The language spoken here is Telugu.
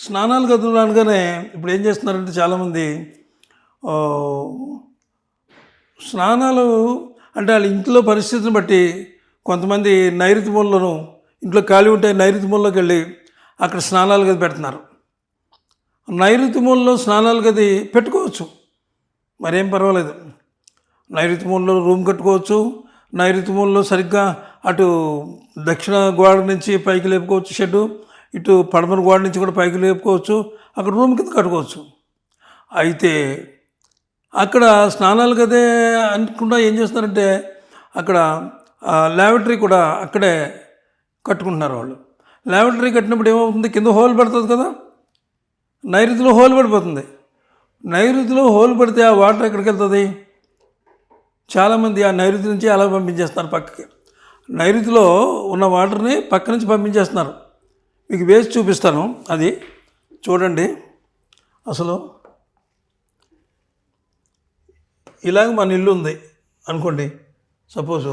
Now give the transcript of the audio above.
స్నానాలు గదులు అనగానే ఇప్పుడు ఏం చేస్తున్నారంటే చాలామంది ఆ, స్నానాలు అంటే వాళ్ళ ఇంట్లో పరిస్థితిని బట్టి కొంతమంది నైరుతి మూలలోను ఇంట్లో ఖాళీ ఉంటే నైరుతి మూలలోకి వెళ్ళి అక్కడ స్నానాలు గది పెడుతున్నారు. నైరుతి మూలలో స్నానాలు గది పెట్టుకోవచ్చు, మరేం పర్వాలేదు. నైరుతి మూలలో రూమ్ కట్టుకోవచ్చు. నైరుతి మూలలో సరిగ్గా అటు దక్షిణ గోడ నుంచి పైకి లేపుకోవచ్చు షెడ్డు, ఇటు పడమర గోడ నుంచి కూడా పైకి లేపుకోవచ్చు. అక్కడ రూమ్ కింద కట్టుకోవచ్చు. అయితే అక్కడ స్నానాలు గదే అనుకుండా ఏం చేస్తున్నారంటే అక్కడ ల్యాబరేటరీ కూడా అక్కడే కట్టుకుంటున్నారు వాళ్ళు. ల్యాబరేటరీ కట్టినప్పుడు ఏమవుతుంది, కింద హోల్ పడుతుంది కదా, నైరుతిలో హోల్ పడిపోతుంది. నైరుతిలో హోల్ పడితే ఆ వాటర్ ఎక్కడికి వెళ్తుంది? చాలామంది ఆ నైరుతి నుంచి అలా పంపించేస్తున్నారు పక్కకి. నైరుతిలో ఉన్న వాటర్ని పక్క నుంచి పంపించేస్తున్నారు. మీకు వేసి చూపిస్తాను, అది చూడండి. అసలు ఇలాగ మన ఇల్లు ఉంది అనుకోండి, సపోజు